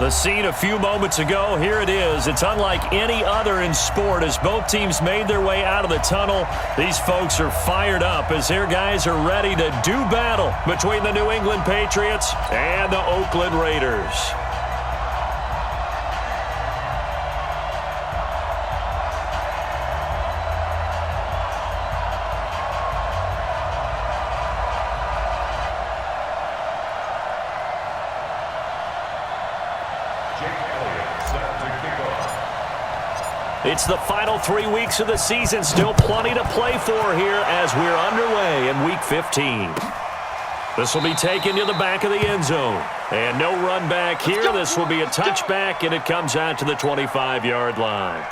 The scene a few moments ago, here it is. It's unlike any other in sport as both teams made their way out of the tunnel. These folks are fired up as their guys are ready to do battle between the New England Patriots and the Oakland Raiders. It's the final 3 weeks of the season. Still plenty to play for here as we're underway in Week 15. This will be taken to the back of the end zone. And no run back here. This will be a touchback, and it comes out to the 25-yard line.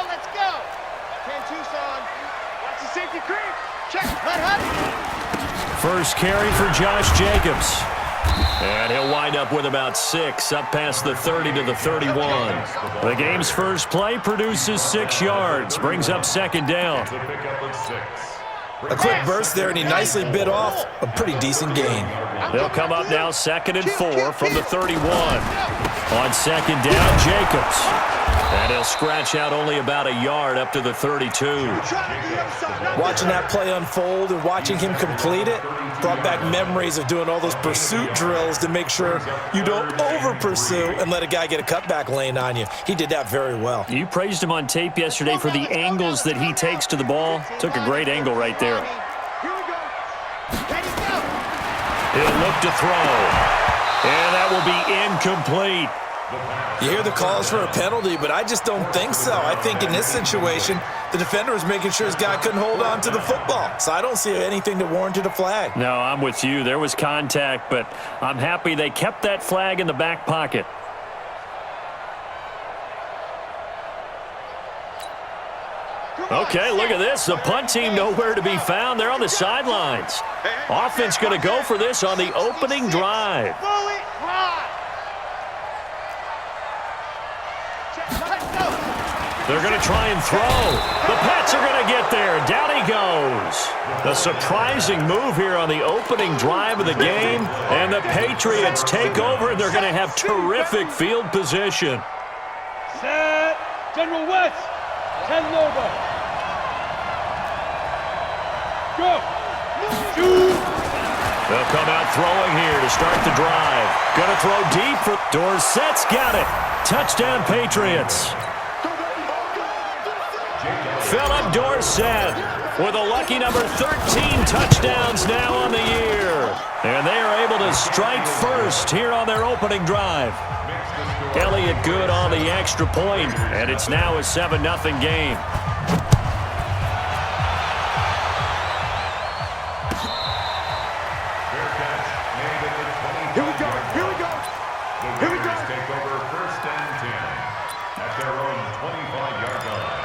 Let's go. 10 Tucson. Watch the safety creep. Check. Hut. First carry for Josh Jacobs. And he'll wind up with about 6, up past the 30 to the 31. The game's first play produces 6 yards, brings up second down. A quick burst there, and he nicely bit off a pretty decent gain. They'll come up now 2nd and 4 from the 31. On second down, Jacobs. And he'll scratch out only about a yard up to the 32. Watching that play unfold and watching him complete it brought back memories of doing all those pursuit drills to make sure you don't over-pursue and let a guy get a cutback lane on you. He did that very well. You praised him on tape yesterday for the angles that he takes to the ball. Took a great angle right there. He'll look to throw. And that will be incomplete. You hear the calls for a penalty, but I just don't think so. I think in this situation, the defender was making sure his guy couldn't hold on to the football. So I don't see anything that warranted a flag. No, I'm with you. There was contact, but I'm happy they kept that flag in the back pocket. Okay, look at this. The punt team nowhere to be found. They're on the sidelines. Offense going to go for this on the opening drive. They're going to try and throw. The Pats are going to get there. Down he goes. A surprising move here on the opening drive of the game. And the Patriots take over, and they're going to have terrific field position. Set. General West. 10 Nova. Go. Shoot. They'll come out throwing here to start the drive. Going to throw deep for Dorsett's got it. Touchdown, Patriots. Philip Dorsett with a lucky number 13 touchdowns now on the year. And they are able to strike first here on their opening drive. Elliott good on the extra point, and it's now a 7-0 game. Here we go. Take over 1st and 10 at their own 25-yard line.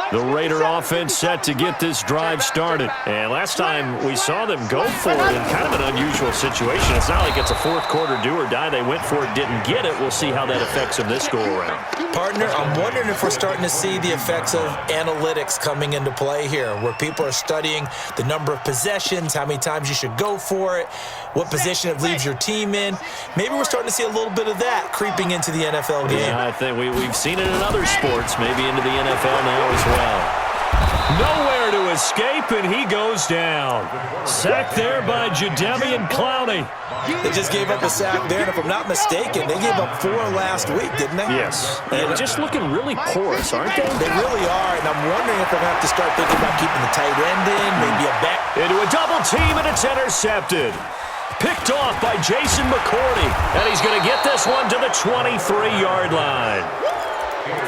The Raider offense set to get this drive started. And last time we saw them go for it in kind of an unusual situation. It's not like it's a fourth-quarter do-or-die. They went for it, didn't get it. We'll see how that affects them this go-around. Partner, I'm wondering if we're starting to see the effects of analytics coming into play here, where people are studying the number of possessions, how many times you should go for it, what position it leaves your team in. Maybe we're starting to see a little bit of that creeping into the NFL game. Yeah, I think we've seen it in other sports, maybe into the NFL now as well. Nowhere to escape, and he goes down. Sacked there by Jadeveon Clowney. They just gave up a sack there, and if I'm not mistaken, they gave up 4 last week, didn't they? Yes. And just looking really porous, aren't they? They really are, and I'm wondering if they're going to have to start thinking about keeping the tight end in, maybe a back. Into a double team, and it's intercepted. Picked off by Jason McCourty, and he's going to get this one to the 23-yard line.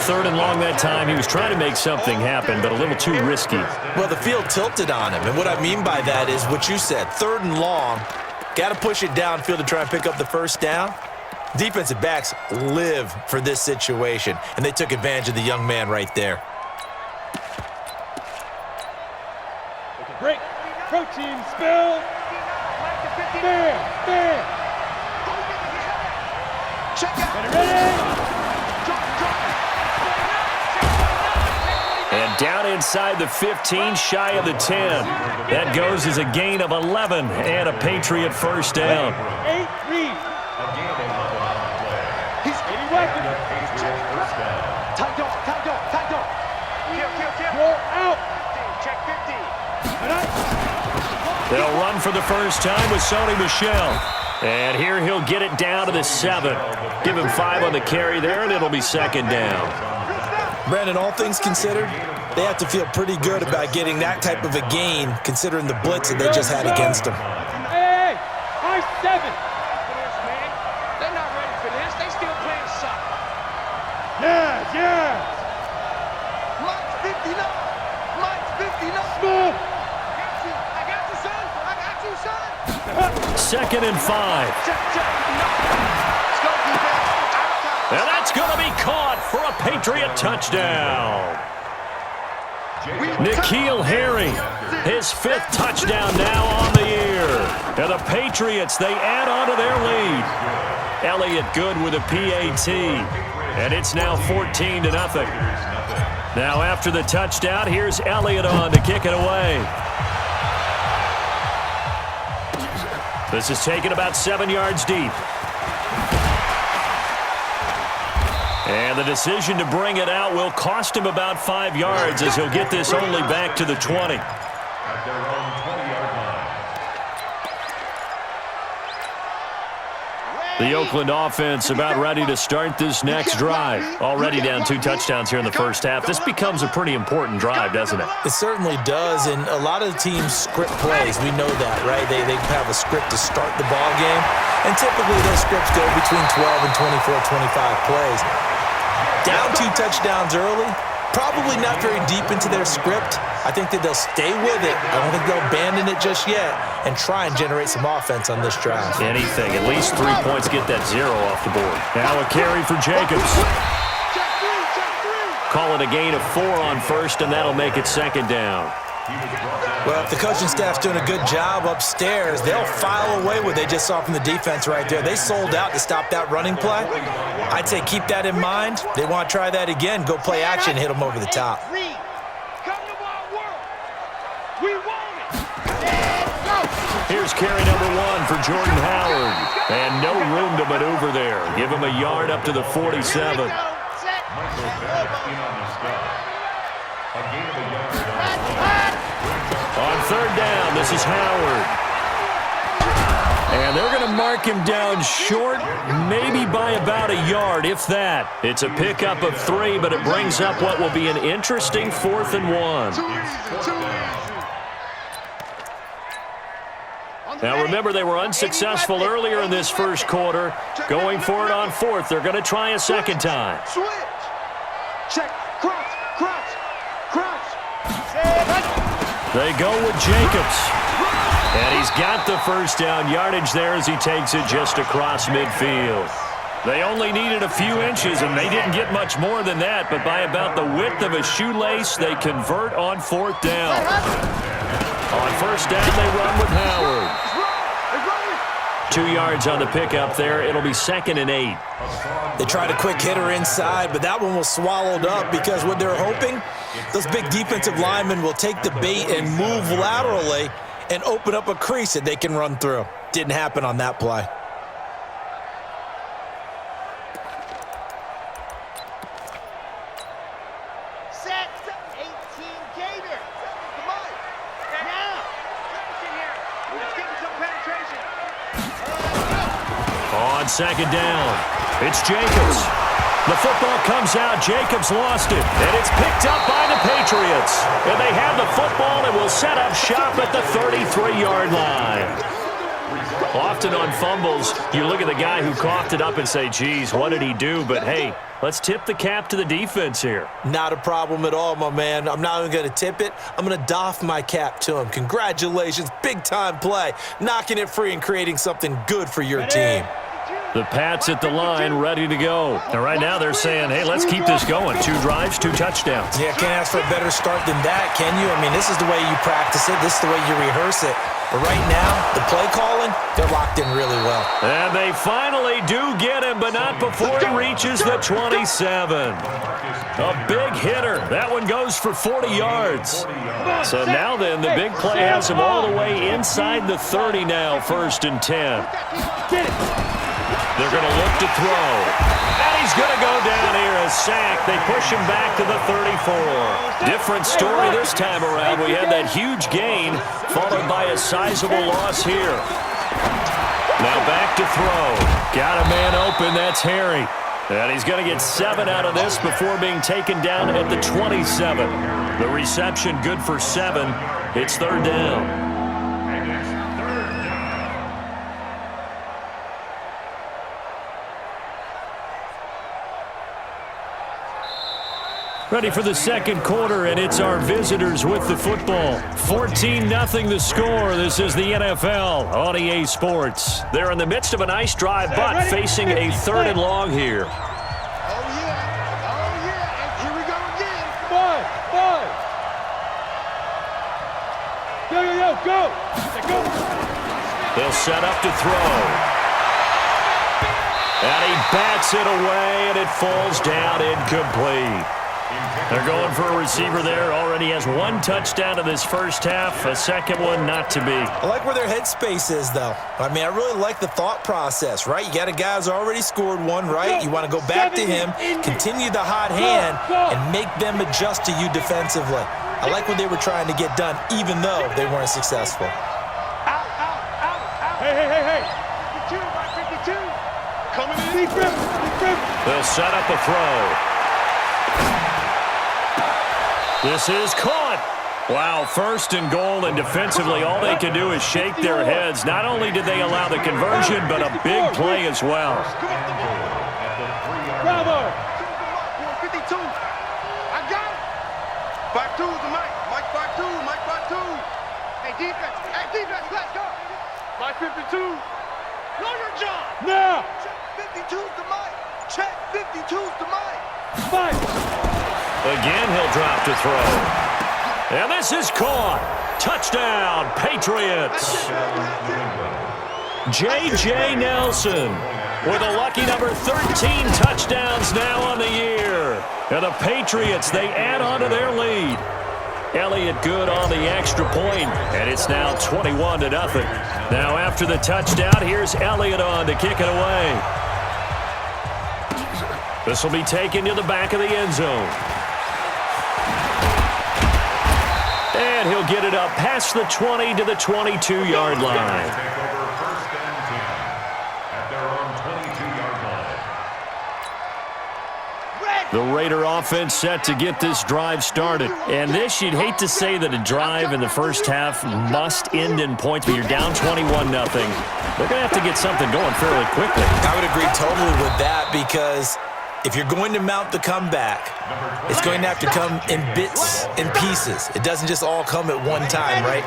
3rd and long that time. He was trying to make something happen, but a little too risky. Well, the field tilted on him, and what I mean by that is what you said, 3rd and long. Got to push it downfield to try and pick up the first down. Defensive backs live for this situation, and they took advantage of the young man right there. Break. Protein spill. There. Check out. Ready? And down inside the 15, shy of the 10. That goes as a gain of 11 and a Patriot first down. 8 read. He's 80 weapons. Tight dog. Kill. Roll out. Check 50. They'll run for the first time with Sony Michel. And here he'll get it down to the 7. Give him 5 on the carry there, and it'll be second down. Brandon, all things considered, they have to feel pretty good about getting that type of a gain, considering the blitz that they just had against them. Hey, I-7. They're not ready for this. They still playing soccer. Yeah. Mine's 59. Smooth. I got you, son. Second and 5. And that's going to be caught for a Patriot touchdown. N'Keal Harry, his 5th touchdown now on the year. And the Patriots, they add on to their lead. Elliott good with a PAT. And it's now 14-0. Now after the touchdown, here's Elliott on to kick it away. This is taken about 7 yards deep. And the decision to bring it out will cost him about 5 yards as he'll get this only back to the 20. At their own 20-yard line. The Oakland offense about ready to start this next drive. Already down 2 touchdowns here in the first half. This becomes a pretty important drive, doesn't it? It certainly does, and a lot of the teams script plays. We know that, right? They have a script to start the ball game, and typically those scripts go between 12 and 24, 25 plays. Down 2 touchdowns early, probably not very deep into their script. I think that they'll stay with it. I don't think they'll abandon it just yet and try and generate some offense on this drive. Anything. At least 3 points get that 0 off the board. Now a carry for Jacobs. Call it a gain of 4 on first, and that'll make it second down. Well, if the coaching staff's doing a good job upstairs, they'll file away what they just saw from the defense right there. They sold out to stop that running play. I'd say keep that in mind. They want to try that again. Go play action, hit them over the top. Here's carry number 1 for Jordan Howard. And no room to maneuver there. Give him a yard up to the 47. On third down, this is Howard. And they're going to mark him down short, maybe by about a yard, if that. It's a pickup of 3, but it brings up what will be an interesting 4th and 1. Now remember, they were unsuccessful earlier in this first quarter. Going for it on 4th. They're going to try a second time. Switch. Check. Crouch. They go with Jacobs. And he's got the first down yardage there as he takes it just across midfield. They only needed a few inches, and they didn't get much more than that, but by about the width of a shoelace, they convert on 4th down. On first down, they run with Howard. 2 yards on the pickup there. It'll be 2nd and 8. They tried a quick hitter inside, but that one was swallowed up because what they're hoping, those big defensive linemen will take the bait and move laterally and open up a crease that they can run through. Didn't happen on that play. Set. 18 Gator. Come on. Now. Let's get some penetration. On second down, it's Jacobs. The football comes out. Jacobs lost it, and it's picked up by the Patriots. And they have the football and will set up shop at the 33-yard line. Often on fumbles, you look at the guy who coughed it up and say, geez, what did he do? But, hey, let's tip the cap to the defense here. Not a problem at all, my man. I'm not even going to tip it. I'm going to doff my cap to him. Congratulations. Big-time play. Knocking it free and creating something good for your team. The Pats at the line, ready to go. And right now they're saying, hey, let's keep this going. 2 drives, 2 touchdowns. Yeah, can't ask for a better start than that, can you? I mean, this is the way you practice it. This is the way you rehearse it. But right now, the play calling, they're locked in really well. And they finally do get him, but not before he reaches the 27. A big hitter. That one goes for 40 yards. So now then, the big play has him all the way inside the 30 now, 1st and 10. They're going to look to throw. And he's going to go down here, a sack. They push him back to the 34. Different story this time around. We had that huge gain, followed by a sizable loss here. Now back to throw. Got a man open. That's Harry. And he's going to get 7 out of this before being taken down at the 27. The reception good for 7. It's 3rd down. Ready for the second quarter, and it's our visitors with the football. 14-0 the score. This is the NFL on EA Sports. They're in the midst of a nice drive, but facing a 3rd and long here. Oh, yeah. Oh, yeah. And here we go again. Go. They'll set up to throw. And he bats it away, and it falls down incomplete. They're going for a receiver there. Already has 1 touchdown in this first half. A second one not to be. I like where their headspace is, though. I mean, I really like the thought process, right? You got a guy who's already scored 1, right? You want to go back to him, continue the hot hand, and make them adjust to you defensively. I like what they were trying to get done, even though they weren't successful. Hey. 52. Coming in. They'll set up a throw. This is caught. Wow, 1st and goal, and defensively all they can do is shake their heads. Not only did they allow the conversion, but a big play as well. Bravo. 52. I got it. 5-2 is the Mike. Mike 5-2. Hey, defense, let's go. Mike 52. Know your job. Now. Check 52's the Mike. Check 52's the Mike. Fight. Again, he'll drop to throw. And this is caught. Touchdown, Patriots. J.J. Nelson with a lucky number 13 touchdowns now on the year. And the Patriots, they add on to their lead. Elliott good on the extra point, and it's now 21-0. Now after the touchdown, here's Elliott on to kick it away. This will be taken to the back of the end zone. And he'll get it up past the 20 to the 22-yard line. The Raider offense set to get this drive started. And this, you'd hate to say that a drive in the first half must end in points, but you're down 21-0. They're going to have to get something going fairly quickly. I would agree totally with that, because if you're going to mount the comeback, it's going to have to come in bits and pieces. It doesn't just all come at one time, right?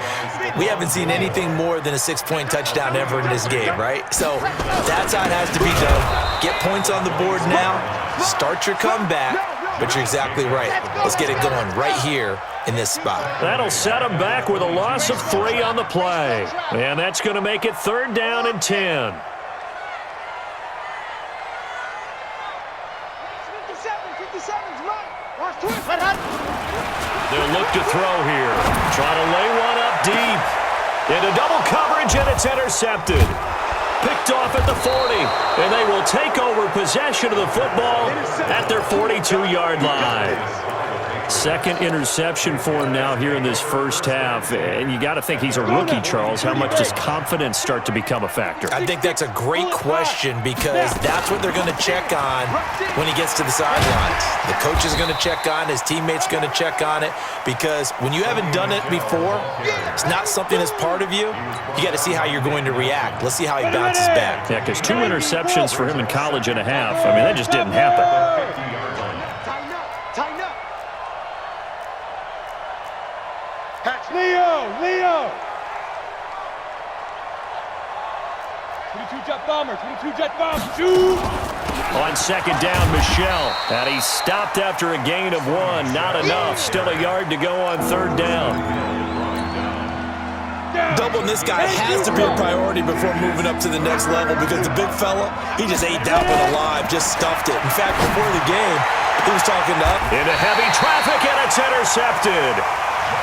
We haven't seen anything more than a 6-point touchdown ever in this game, right? So that's how it has to be done. Get points on the board now. Start your comeback. But you're exactly right. Let's get it going right here in this spot. That'll set them back with a loss of 3 on the play. And that's going to make it 3rd down and 10. They'll look to throw here. Trying to lay one up deep. Into double coverage, and it's intercepted. Picked off at the 40. And they will take over possession of the football at their 42-yard line. Second interception for him now here in this first half. And you got to think he's a rookie, Charles. How much does confidence start to become a factor? I think that's a great question, because that's what they're going to check on when he gets to the sidelines. The coach is going to check on, his teammates going to check on it, because when you haven't done it before, it's not something that's part of you. You got to see how you're going to react. Let's see how he bounces back. Yeah, because 2 interceptions for him in college and a half. I mean, that just didn't happen. Leo! 22 jet bomber. 22 jet bomber. Shoot. On second down, Michelle. And he stopped after a gain of 1. Not enough. Still a yard to go on third down. Doubling this guy has to be a priority before moving up to the next level because the big fella, he just ate that one alive, just stuffed it. In fact, before the game, he was talking to us. Into heavy traffic, and it's intercepted.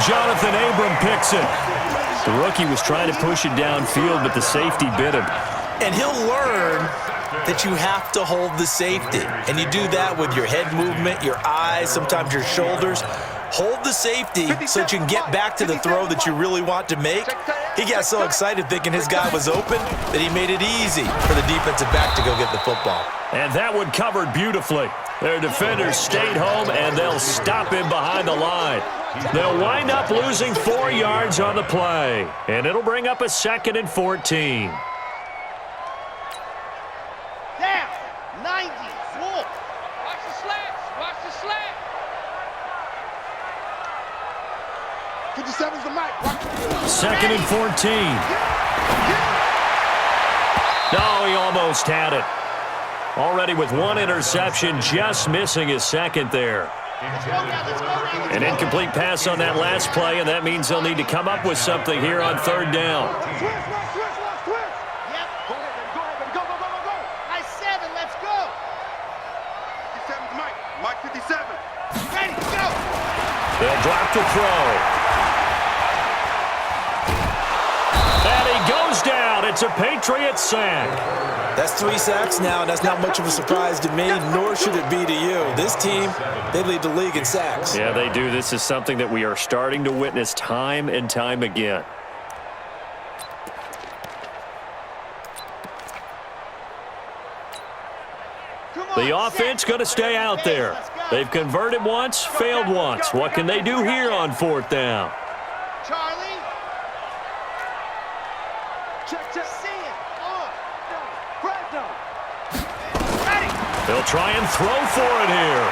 Jonathan Abram picks it. The rookie was trying to push it downfield, but the safety bit him. And he'll learn that you have to hold the safety. And you do that with your head movement, your eyes, sometimes your shoulders. Hold the safety so that you can get back to the throw that you really want to make. He got so excited thinking his guy was open that he made it easy for the defensive back to go get the football. And that one covered beautifully. Their defenders stayed home, and they'll stop him behind the line. They'll wind up losing 4 yards on the play, and it'll bring up a 2nd and 14. Down. 90. Full. Watch the slants. Watch the slant. 57's the mic. 2nd and 14. No, he almost had it. Already with 1 interception, just missing his 2nd there. An incomplete pass on that last play, and that means they'll need to come up with something here on third down. Yep. Go. Nice 7. Let's go. 57's Mike. Mike 57. Ready, go. They'll drop the throw. And he goes down. It's a Patriots sack. That's 3 sacks now, and that's not much of a surprise to me, nor should it be to you. This team, they lead the league in sacks. Yeah, they do. This is something that we are starting to witness time and time again. The offense going to stay out there. They've converted once, failed once. What can they do here on 4th down? Charlie. Check. See it. On. Ready. They'll try and throw for it here.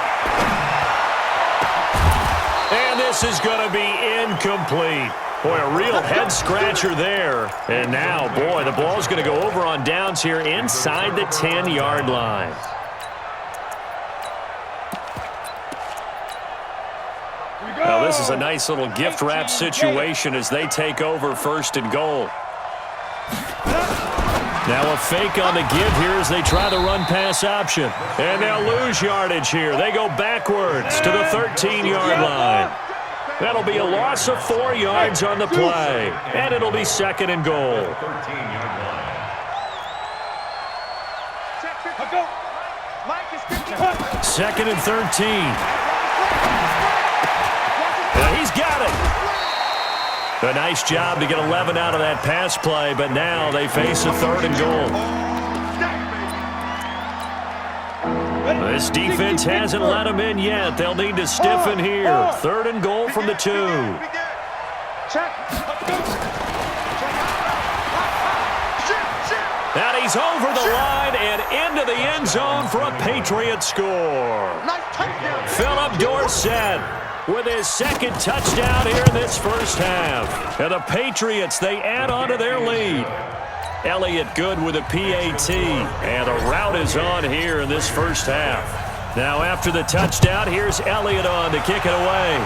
And this is going to be incomplete. Boy, a real head-scratcher there. And now, boy, the ball's going to go over on downs here inside the 10-yard line. Now, this is a nice little gift wrap situation as they take over 1st and goal. Now a fake on the give here as they try the run-pass option. And they'll lose yardage here. They go backwards to the 13-yard line. That'll be a loss of 4 yards on the play. And it'll be 2nd and goal. 13-yard line. 2nd and 13. And he's got it. A nice job to get 11 out of that pass play, but now they face a 3rd and goal. This defense hasn't let them in yet. They'll need to stiffen here. 3rd and goal from the 2. And he's over the line and into the end zone for a Patriot score. Philip Dorsett with his 2nd touchdown here in this first half. And the Patriots, they add on to their lead. Elliott good with a PAT. And the route is on here in this first half. Now after the touchdown, here's Elliott on to kick it away.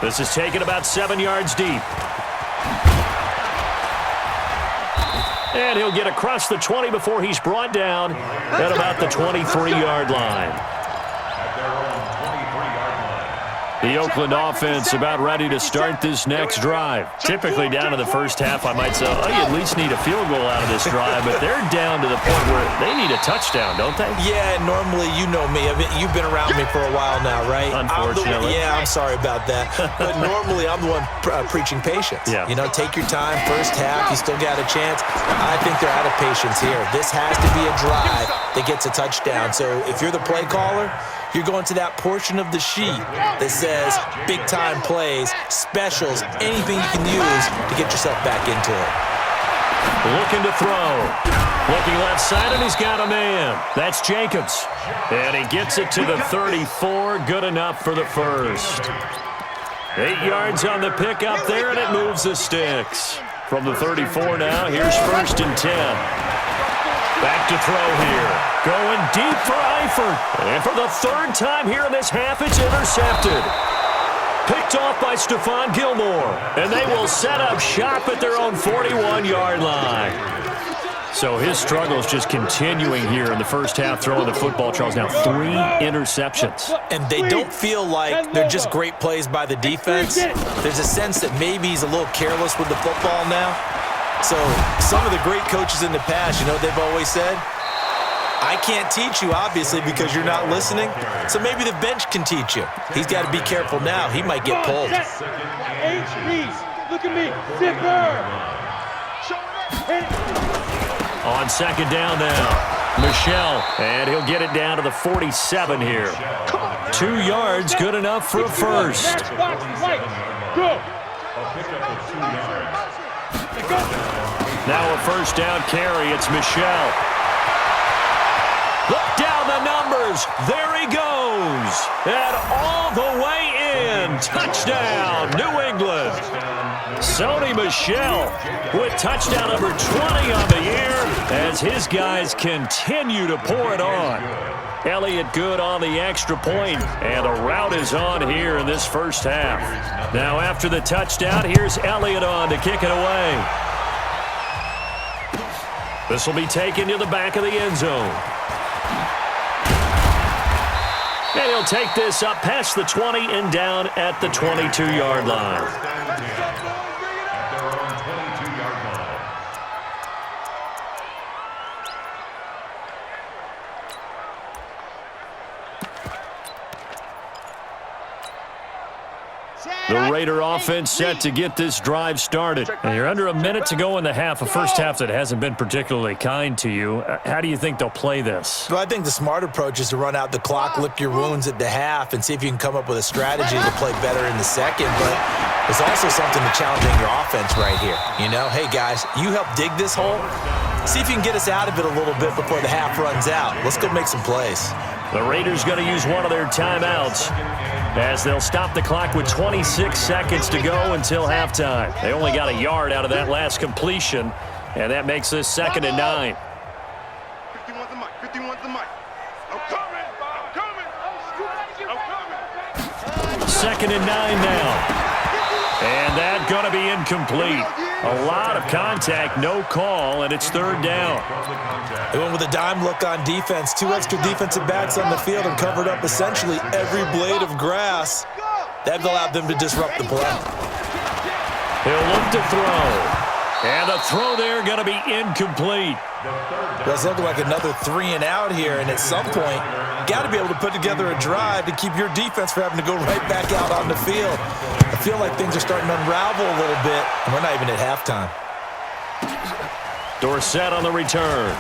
This is taken about 7 yards deep. And he'll get across the 20 before he's brought down at about the 23-yard line. The Oakland offense about ready to start this next drive. Typically down to the first half, I might say, oh, you at least need a field goal out of this drive, but they're down to the point where they need a touchdown, don't they? Yeah, normally, you know me. I mean, you've been around me for a while now, right? Unfortunately. I'm sorry about that. But normally, I'm the one preaching patience. Yeah. You know, take your time. First half, you still got a chance. I think they're out of patience here. This has to be a drive that gets a touchdown. So if you're the play caller, you're going to that portion of the sheet that says big-time plays, specials, anything you can use to get yourself back into it. Looking to throw. Looking left side, and he's got a man. That's Jacobs. And he gets it to the 34. Good enough for the first. 8 yards on the pickup there, and it moves the sticks. From the 34 now, here's 1st and 10. Back to throw here. Going deep for Eifert. And for the 3rd time here in this half, it's intercepted. Picked off by Stephon Gilmore. And they will set up shop at their own 41-yard line. So his struggle is just continuing here in the first half, throwing the football, Charles. Now 3 interceptions. And they don't feel like they're just great plays by the defense. There's a sense that maybe he's a little careless with the football now. So some of the great coaches in the past, you know what they've always said? I can't teach you, obviously, because you're not listening. So maybe the bench can teach you. He's got to be careful now. He might get pulled. HP, look at me. Zipper. On 2nd down now, Michelle, and he'll get it down to the 47 here. 2 yards, good enough for a first. Go. Now a 1st down carry, it's Michelle. Look down the numbers, there he goes, and all the way in, touchdown, New England. Sony Michel with touchdown number 20 on the year as his guys continue to pour it on. Elliott good on the extra point, and a rout is on here in this first half. Now after the touchdown, here's Elliott on to kick it away. This will be taken to the back of the end zone. And he'll take this up past the 20 and down at the 22-yard line. The Raider offense set to get this drive started. And you're under a minute to go in the half, a first half that hasn't been particularly kind to you. How do you think they'll play this? Well, I think the smart approach is to run out the clock, lick your wounds at the half, and see if you can come up with a strategy to play better in the second. But there's also something to challenging your offense right here. You know, hey, guys, you help dig this hole. See if you can get us out of it a little bit before the half runs out. Let's go make some plays. The Raiders going to use one of their timeouts as they'll stop the clock with 26 seconds to go until halftime. They only got a yard out of that last completion, and that makes this 2nd and 9. 51's the mic. 51's the mic. I'm coming. I'm coming. 2nd and 9 now. And that's going to be incomplete. A lot of contact, no call, and it's 3rd down. They went with a dime look on defense. 2 extra defensive backs on the field and covered up essentially every blade of grass. That allowed them to disrupt the play. He'll look to throw. And the throw there going to be incomplete. It's looking like another 3 and out here, and at some point, you got to be able to put together a drive to keep your defense from having to go right back out on the field. I feel like things are starting to unravel a little bit, and we're not even at halftime. Dorsett on the return.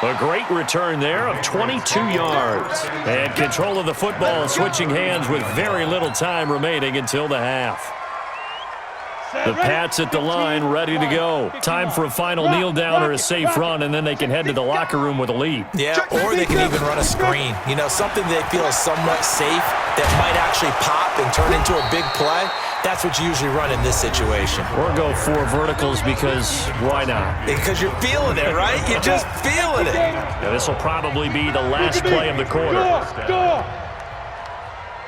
A great return there of 22 yards. And control of the football switching hands with very little time remaining until the half. The Pats at the line ready to go. Time for a final kneel down or a safe run, and then they can head to the locker room with a lead. Yeah, or they can even run a screen. You know, something they feel is somewhat safe that might actually pop and turn into a big play. That's what you usually run in this situation. Or go 4 verticals because why not? Because you're feeling it, right? You're just feeling it. Now, this will probably be the last play of the quarter. Door.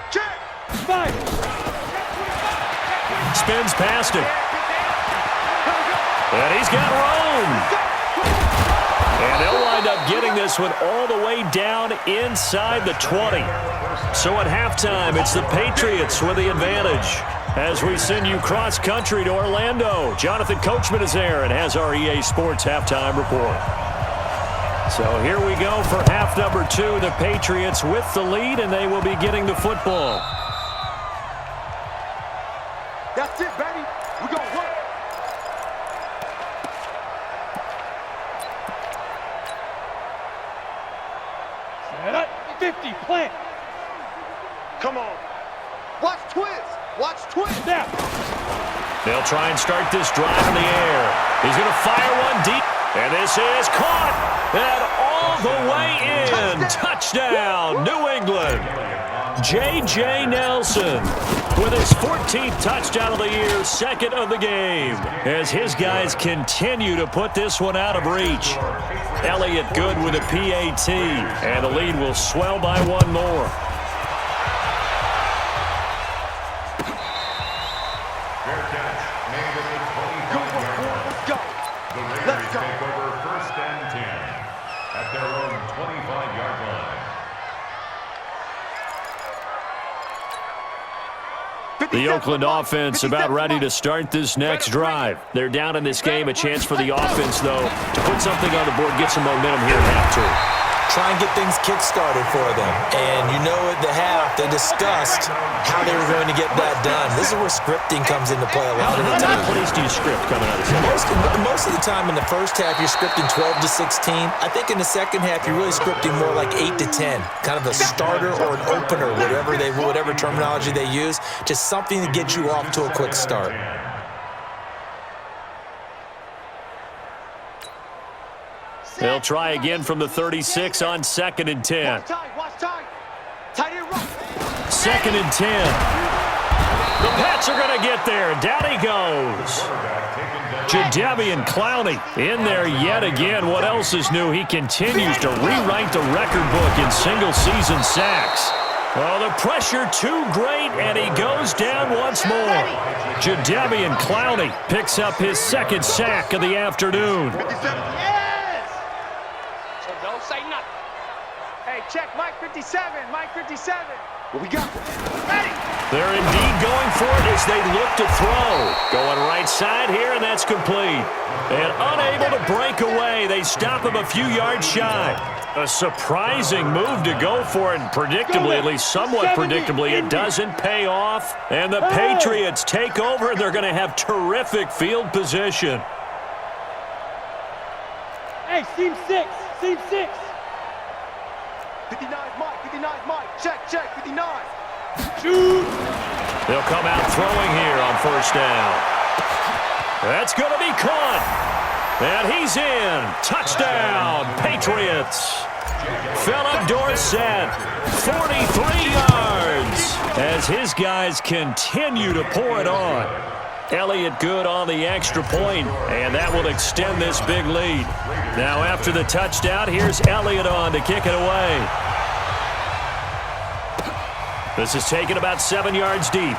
Check. Fight. Spins past him. And he's got room. And they'll wind up getting this one all the way down inside the 20. So at halftime, it's the Patriots with the advantage. As we send you cross-country to Orlando, Jonathan Coachman is there and has our EA Sports halftime report. So here we go for half number 2. The Patriots with the lead, and they will be getting the football. That's it, baby. We're going to work. Set up. 50. Plant. Come on. Watch twist. Watch twist. Now. They'll try and start this drive in the air. He's going to fire one deep. And this is caught. And all the way in. Touchdown, New England. J.J. Nelson with his 14th touchdown of the year, second of the game, as his guys continue to put this one out of reach. Elliott Good with a PAT, and the lead will swell by one more. Fair catch made at the 25-yard line. The Raiders take over 1st and 10 at their own 25-yard line. The Oakland offense about ready to start this next drive. They're down in this game. A chance for the offense, though, to put something on the board, get some momentum here at half two. Try and get things kick-started for them. And you know at the half, they discussed how they were going to get that done. This is where scripting comes into play a lot of the How time. many plays do you script coming out of this? Most of the time in the first half, you're scripting 12 to 16. I think in the second half, you're really scripting more like 8 to 10. Kind of a starter or an opener, whatever terminology they use. Just something to get you off to a quick start. They'll try again from the 36 on 2nd and 10. Watch time. Tight end run. 2nd and 10. The Pats are going to get there. Down he goes. Jadeveon Clowney in there yet again. What else is new? He continues to rewrite the record book in single-season sacks. Oh, the pressure too great, and he goes down once more. Jadeveon Clowney picks up his 2nd sack of the afternoon. Yes! So don't say nothing. Hey, check Mike 57. Mike 57. What we got? Ready! They're indeed going for it as they look to throw. Going right side here, and that's complete. And unable to break away, they stop him a few yards shy. A surprising move to go for it, and predictably, at least somewhat predictably, it doesn't pay off. And the Patriots take over, and they're going to have terrific field position. Hey, seam 6. Seam 6. 59 Mike. 59 Mike. Check. 59. Shoot. They'll come out throwing here on 1st down. That's going to be caught. And he's in. Touchdown, Patriots. Philip Dorsett, 43 yards, as his guys continue to pour it on. Elliott Good on the extra point, and that will extend this big lead. Now after the touchdown, here's Elliott on to kick it away. This is taken about 7 yards deep.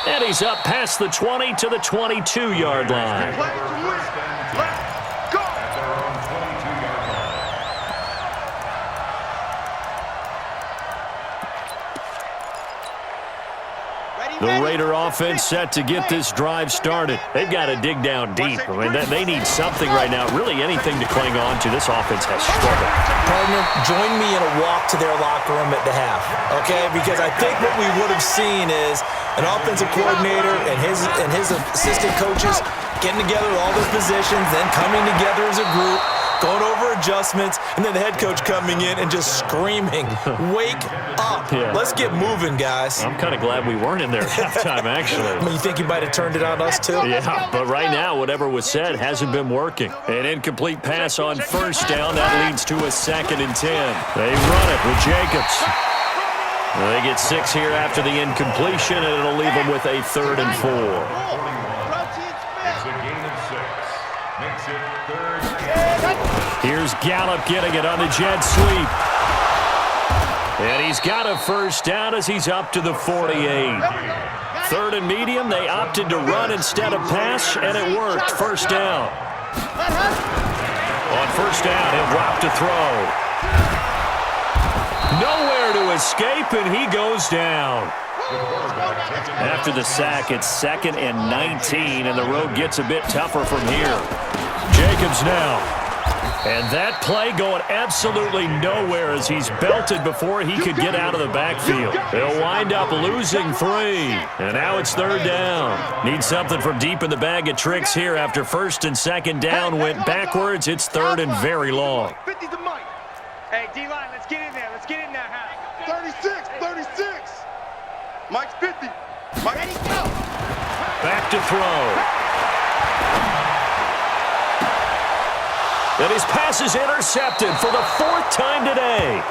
And he's up past the 20 to the 22-yard line. Play to win. Let's go. At their own 22-yard line. The Raider offense set to get this drive started. They've got to dig down deep. I mean, they need something right now, really anything to cling on to. This offense has struggled. Partner, join me in a walk to their locker room at the half, okay? Because I think what we would have seen is an offensive coordinator and his assistant coaches getting together with all their positions, then coming together as a group, going over adjustments, and then the head coach coming in and just screaming, wake up. Yeah. Let's get moving, guys. I'm kind of glad we weren't in there at halftime, actually. I mean, you think you might have turned it on us, too? Yeah, but right now, whatever was said hasn't been working. An incomplete pass on 1st down. That leads to a 2nd and 10. They run it with Jacobs. They get 6 here after the incompletion, and it'll leave them with a 3rd and 4. It's a gain of 6. Makes it 3rd and 4. Here's Gallup getting it on the jet sweep. And he's got a 1st down as he's up to the 48. 3rd and medium, they opted to run instead of pass, and it worked. 1st down. On 1st down, he'll drop to throw. Nowhere to escape, and he goes down. After the sack, it's 2nd and 19, and the road gets a bit tougher from here. Jacobs now. And that play going absolutely nowhere as he's belted before he could get out of the backfield. They'll wind up losing 3. And now it's 3rd down. Need something from deep in the bag of tricks here after 1st and 2nd down went backwards. It's 3rd and very long. 50 to Mike. Hey, D-line, let's get in there. Let's get in there, Hal. 36. Mike's 50. Mike. Ready, go. Back to throw. And his pass is intercepted for the 4th time today.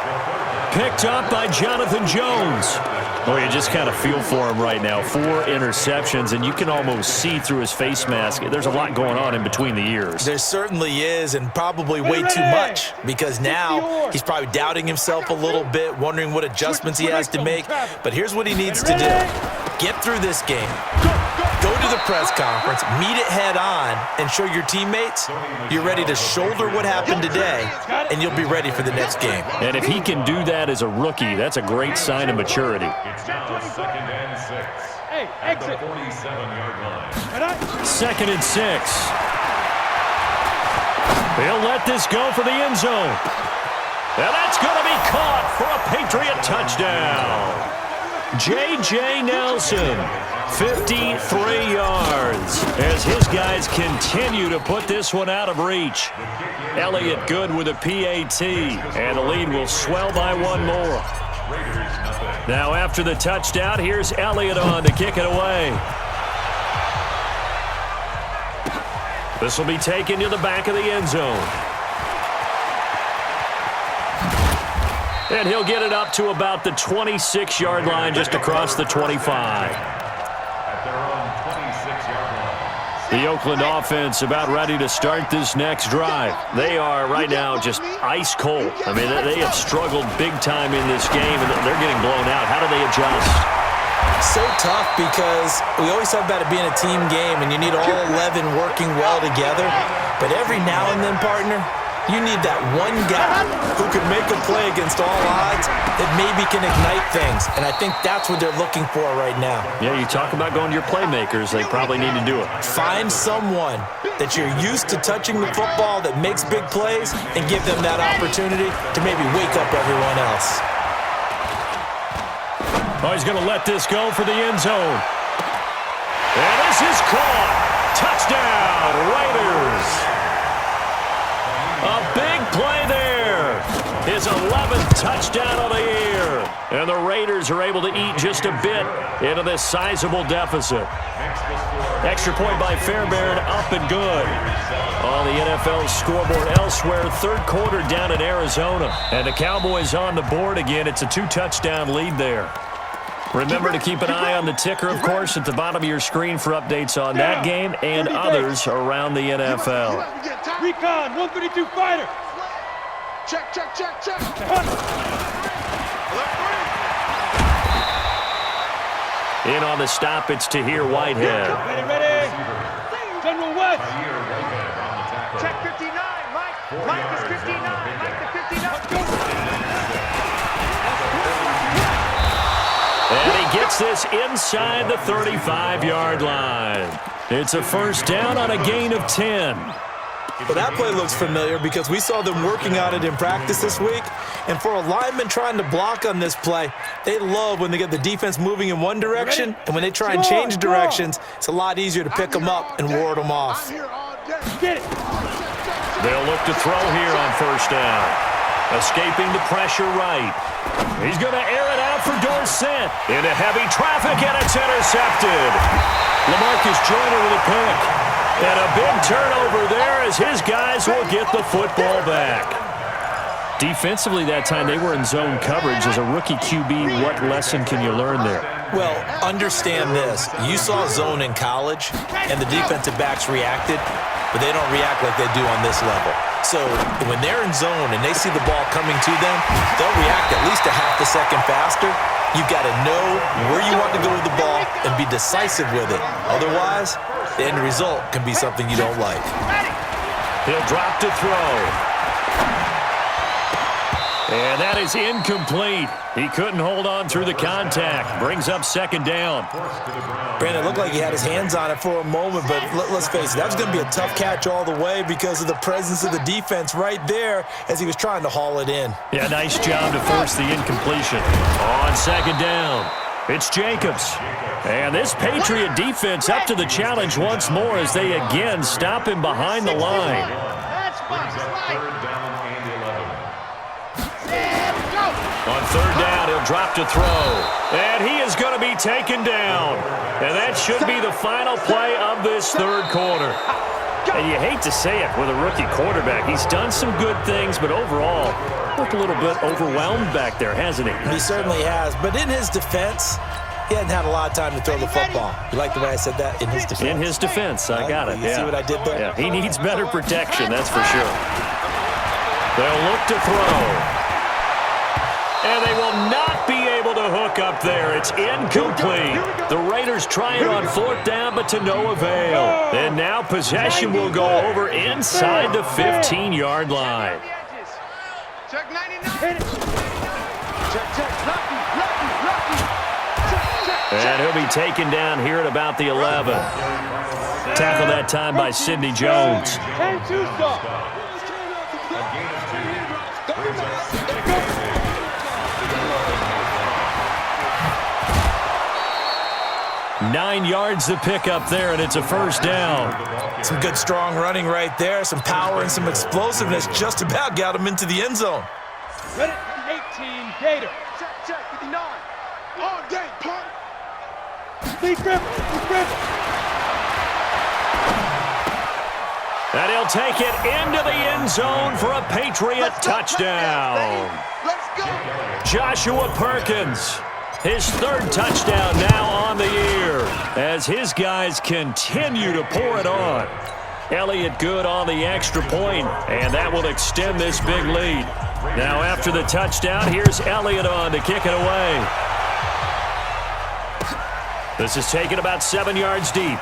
Picked up by Jonathan Jones. Well, you just kind of feel for him right now. 4 interceptions, and you can almost see through his face mask. There's a lot going on in between the ears. There certainly is, and probably way too much, because now he's probably doubting himself a little bit, wondering what adjustments he has to make. But here's what he needs to do. Get through this game. Go to the press conference, meet it head on, and show your teammates you're ready to shoulder what happened today, and you'll be ready for the next game. And if he can do that as a rookie, that's a great sign of maturity. It's now 2nd and 6. Hey, At the exit. 47-yard line. 2nd and 6. He'll let this go for the end zone. And that's going to be caught for a Patriot touchdown. J.J. Nelson, 53 yards, as his guys continue to put this one out of reach. Elliott good with a PAT, and the lead will swell by 1 more. Now after the touchdown, here's Elliott on to kick it away. This will be taken to the back of the end zone. And he'll get it up to about the 26-yard line, just across the 25. At their own 26-yard line. The Oakland offense about ready to start this next drive. They are right now just ice cold. I mean, they have struggled big time in this game, and they're getting blown out. How do they adjust? So tough, because we always talk about it being a team game, and you need all 11 working well together. But every now and then, partner, you need that one guy who can make a play against all odds that maybe can ignite things. And I think that's what they're looking for right now. Yeah, you talk about going to your playmakers. They probably need to do it. Find someone that you're used to touching the football that makes big plays and give them that opportunity to maybe wake up everyone else. Oh, he's going to let this go for the end zone. And this is caught. Touchdown, Raiders. A big play there. His 11th touchdown of the year. And the Raiders are able to eat just a bit into this sizable deficit. Extra point by Fairbairn, up and good. On the NFL scoreboard elsewhere, 3rd quarter down in Arizona. And the Cowboys on the board again. It's a 2-touchdown lead there. Remember to keep an eye on the ticker, of course, at the bottom of your screen for updates on that game and others around the NFL. Recon, 132 fighter. Check, check, check, check. In on the stop, it's Tahir Whitehead. Ready. General West. Check 59, Mike. Mike is 59. Mike the 59. And he gets this inside the 35-yard line. It's a first down on a gain of 10. Well, that play looks familiar because we saw them working on it in practice this week. And for a lineman trying to block on this play, they love when they get the defense moving in one direction, and when they try and change directions, it's a lot easier to pick them up and ward them off. Get it. They'll look to throw here on first down. Escaping the pressure right. He's going to air it out for Dorsett. Into heavy traffic, and it's intercepted. LaMarcus Joyner with a pick. And a big turnover there as his guys will get the football back. Defensively that time, they were in zone coverage. As a rookie QB, what lesson can you learn there? Well, understand this. You saw zone in college, and the defensive backs reacted, but they don't react like they do on this level. So when they're in zone and they see the ball coming to them, they'll react at least a half a second faster. You've got to know where you want to go with the ball and be decisive with it. Otherwise, the end result can be something you don't like. He'll drop to throw. And that is incomplete. He couldn't hold on through the contact. Brings up second down. Brandon, it looked like he had his hands on it for a moment, but let's face it, that was going to be a tough catch all the way because of the presence of the defense right there as he was trying to haul it in. Yeah, nice job to force the incompletion. On second down, it's Jacobs. And this Patriot defense up to the challenge once more as they again stop him behind the line. On third down, he'll drop to throw. And he is going to be taken down. And that should be the final play of this third quarter. And you hate to say it with a rookie quarterback. He's done some good things, but overall, looked a little bit overwhelmed back there, hasn't he? He certainly has. But in his defense, he hadn't had a lot of time to throw the football. You like the way I said that? In his defense. In his defense, I got it. You see what I did there? Yeah, he needs better protection, that's for sure. They'll look to throw. And they will not be able to hook up there. It's incomplete. The Raiders trying on 4th down, but to no avail. And now possession will go over inside the 15-yard line. Check 99. Check. And he'll be taken down here at about the 11. Tackled that time by Sidney Jones. And 2 stop. A gain of 2 brings up 2nd down. 9 yards to pick up there, and it's a 1st down. Some good, strong running right there. Some power and some explosiveness. Just about got him into the end zone. Ready? 18, Gator. Check 59. All day, punt. Lee Griffin. And he'll take it into the end zone for a Patriot touchdown. Let's go. Joshua Perkins, his 3rd touchdown now on the year as his guys continue to pour it on. Elliott good on the extra point, and that will extend this big lead. Now after the touchdown, here's Elliott on to kick it away. This is taken about 7 yards deep.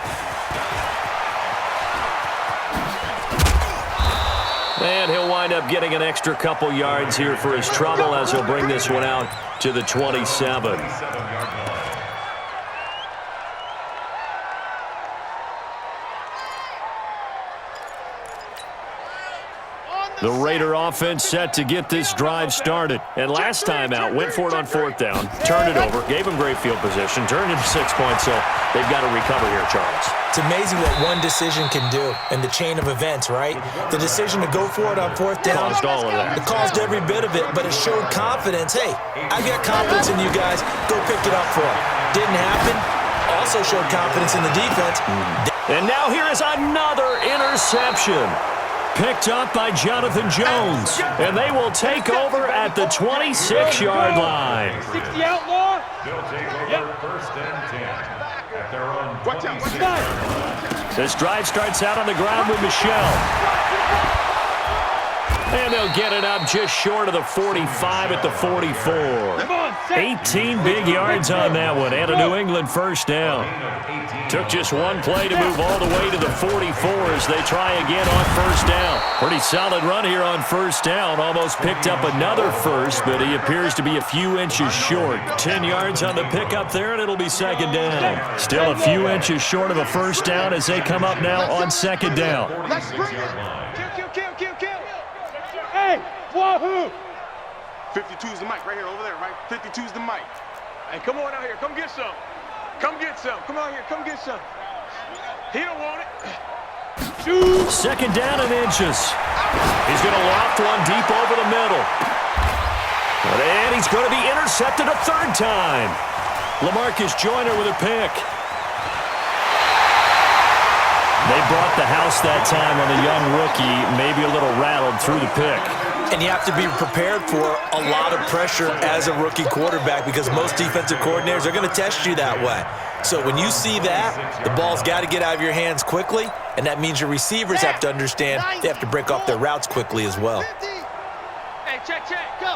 And he'll wind up getting an extra couple yards here for his trouble as he'll bring this one out to the 27. The Raider offense set to get this drive started. And last time out, went for it on 4th down, turned it over, gave him great field position, turned into 6 points, so they've got to recover here, Charles. It's amazing what one decision can do in the chain of events, right? The decision to go for it on 4th down. Caused all of that. It caused every bit of it, but it showed confidence. Hey, I've got confidence in you guys. Go pick it up for it. Didn't happen. Also showed confidence in the defense. And now here is another interception. Picked up by Jonathan Jones. And they will take over at the 26-yard line. 60 outlaw. They'll take over 1st and 10 at their own 26. This drive starts out on the ground with Michelle. And they'll get it up just short of the 45 at the 44. 18 big yards on that one, and a New England 1st down. Took just one play to move all the way to the 44 as they try again on 1st down. Pretty solid run here on 1st down. Almost picked up another first, but he appears to be a few inches short. 10 yards on the pickup there, and it'll be 2nd down. Still a few inches short of a 1st down as they come up now on 2nd down. Let's bring it. Kill. Hey, wahoo. 52's the mic right here, over there, right? 52's the mic. Hey, come on out here. Come get some. Come out here. Come get some. He don't want it. 2nd down and inches. He's going to loft one deep over the middle. And he's going to be intercepted a 3rd time. LaMarcus Joyner with a pick. They brought the house that time on the young rookie, maybe a little rattled through the pick. And you have to be prepared for a lot of pressure as a rookie quarterback because most defensive coordinators are going to test you that way. So when you see that, the ball's got to get out of your hands quickly, and that means your receivers have to understand they have to break off their routes quickly as well. Hey, check. Go.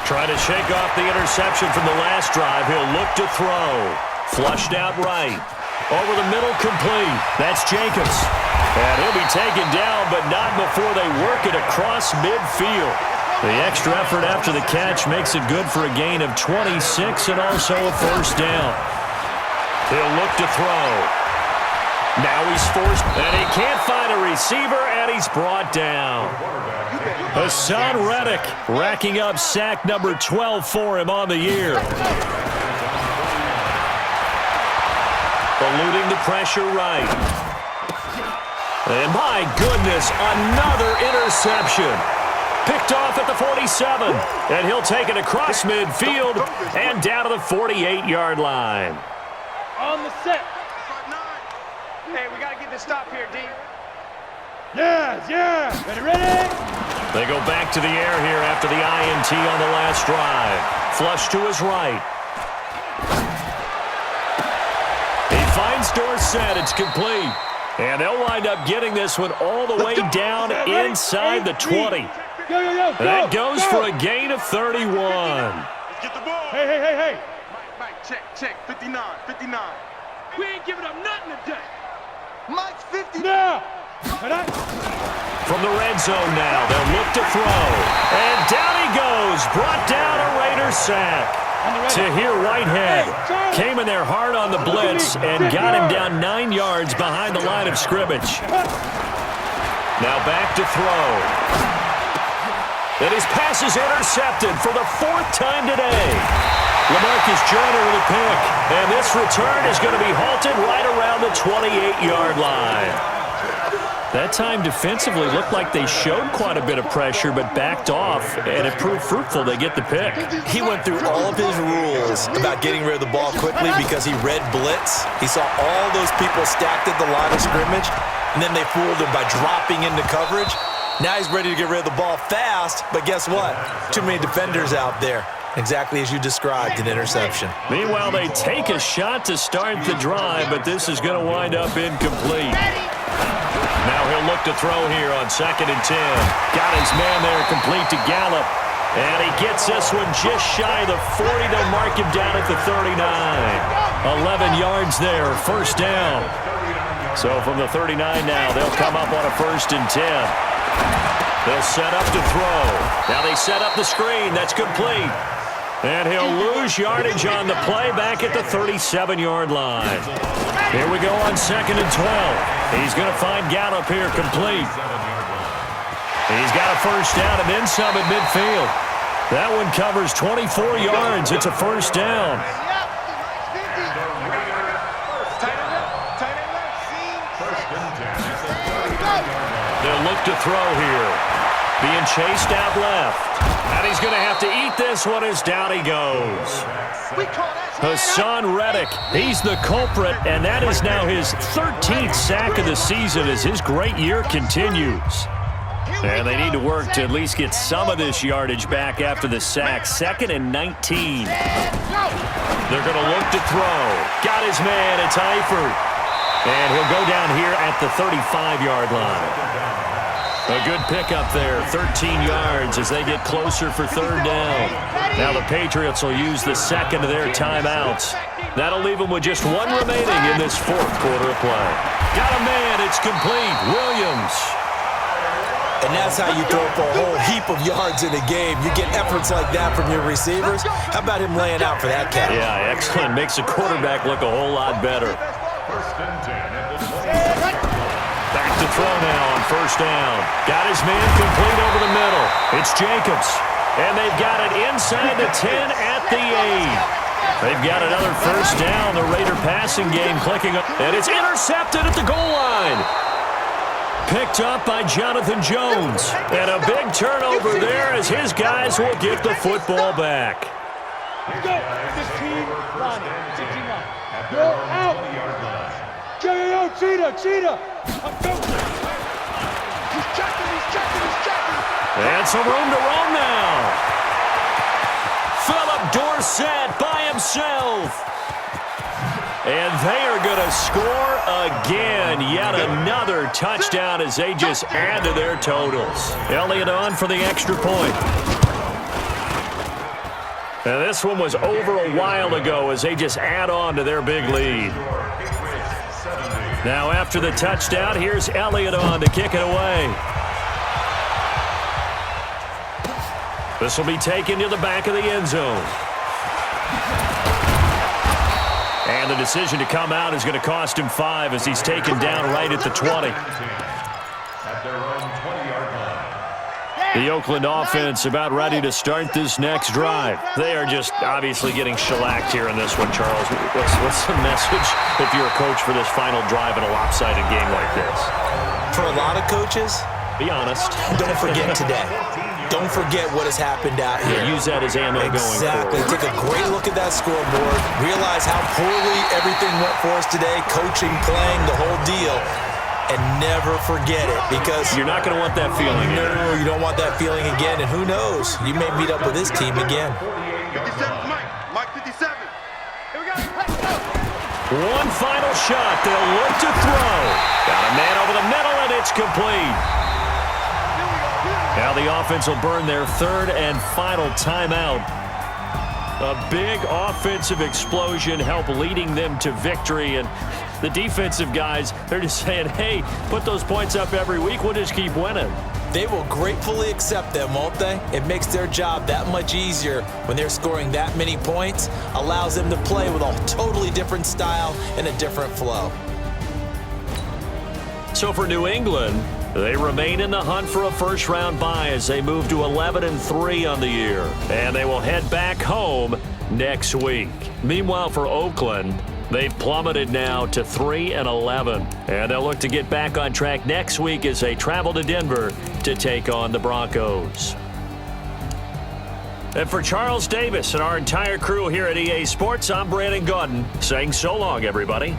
Trying to shake off the interception from the last drive. He'll look to throw. Flushed out right. Over the middle, complete. That's Jacobs. And he'll be taken down, but not before they work it across midfield. The extra effort after the catch makes it good for a gain of 26 and also a 1st down. He'll look to throw. Now he's forced, and he can't find a receiver, and he's brought down. Hassan Reddick racking up sack number 12 for him on the year. Eluding the pressure right. And my goodness, another interception. Picked off at the 47. And he'll take it across midfield and down to the 48-yard line. On the set. Hey, we got to get this stop here, D. Yeah. Ready? They go back to the air here after the INT on the last drive. Flush to his right. He finds Dorsett. It's complete. And they'll wind up getting this one all the way down inside the 20. Go. That goes for a gain of 31. Let's get the ball. Hey. Mike, check. 59. We ain't giving up nothing today. Mike's 50. Now. From the red zone now, they'll look to throw. And down he goes. Brought down a Raiders sack. Tahir Whitehead came in there hard on the blitz and got him down 9 yards behind the line of scrimmage. Now back to throw. And his pass is intercepted for the 4th time today. LaMarcus Joyner with a pick. And this return is going to be halted right around the 28-yard line. That time defensively looked like they showed quite a bit of pressure but backed off, and it proved fruitful. They get the pick. He went through all of his rules about getting rid of the ball quickly because he read blitz. He saw all those people stacked at the line of scrimmage, and then they fooled him by dropping into coverage. Now he's ready to get rid of the ball fast, but guess what? Too many defenders out there. Exactly as you described, an interception. Meanwhile, they take a shot to start the drive, but this is going to wind up incomplete. Now he'll look to throw here on 2nd and 10. Got his man there complete to Gallup. And he gets this one just shy of the 40. They'll mark him down at the 39. 11 yards there, first down. So from the 39 now, they'll come up on a 1st and 10. They'll set up to throw. Now they set up the screen. That's complete. And he'll lose yardage on the play back at the 37-yard line. Here we go on 2nd and 12. He's going to find Gallup here complete. He's got a first down and then some at midfield. That one covers 24 yards. It's a first down. They'll look to throw here. Being chased out left. And he's going to have to eat this one as down he goes. Hassan Reddick, he's the culprit, and that is now his 13th sack of the season as his great year continues. And they need to work to at least get some of this yardage back after the sack. 2nd and 19. They're going to look to throw. Got his man, it's Eifert. And he'll go down here at the 35-yard line. A good pickup there, 13 yards as they get closer for 3rd down. Now the Patriots will use the 2nd of their timeouts. That'll leave them with just 1 remaining in this 4th quarter of play. Got a man, it's complete, Williams. And that's how you throw for a whole heap of yards in a game. You get efforts like that from your receivers. How about him laying out for that catch? Yeah, excellent. Makes the quarterback look a whole lot better. 1st and 10. Back to throw now on 1st down. Got his man complete over the middle. It's Jacobs. And they've got it inside the 10 at the 8. They've got another first down. The Raider passing game clicking up. And it's intercepted at the goal line. Picked up by Jonathan Jones. And a big turnover there as his guys will get the football back. Go. 15 line. 16 line. Go out. Yo, cheetah. He's checking. And some room to roam now. Philip Dorsett by himself. And they are going to score again. Yet another touchdown as they just add to their totals. Elliott on for the extra point. And this one was over a while ago as they just add on to their big lead. Now after the touchdown, here's Elliott on to kick it away. This will be taken to the back of the end zone. And the decision to come out is going to cost him 5 as he's taken down right at the 20. At their own 20-yard line. The Oakland offense about ready to start this next drive. They are just obviously getting shellacked here in this one, Charles. What's the message if you're a coach for this final drive in a lopsided game like this? For a lot of coaches, Be honest. don't forget today. don't forget what has happened out here. Use that as ammo going forward. Exactly. Take a great look at that scoreboard. Realize how poorly everything went for us today, coaching, playing, the whole deal. And never forget it, because you're not going to want that feeling. No, you don't want that feeling again. And who knows? You may meet up with this team again. 57's Mike. Mike 57. Here we go. Let's go. One final shot. They'll look to throw. Got a man over the middle, and it's complete. Now the offense will burn their third and final timeout. A big offensive explosion helped leading them to victory. And the defensive guys, they're just saying, hey, put those points up every week. We'll just keep winning. They will gratefully accept them, won't they? It makes their job that much easier when they're scoring that many points. Allows them to play with a totally different style and a different flow. So for New England, they remain in the hunt for a first-round bye as they move to 11-3 on the year. And they will head back home next week. Meanwhile, for Oakland, they've plummeted now to 3-11. And they'll look to get back on track next week as they travel to Denver to take on the Broncos. And for Charles Davis and our entire crew here at EA Sports, I'm Brandon Gaudin saying so long, everybody.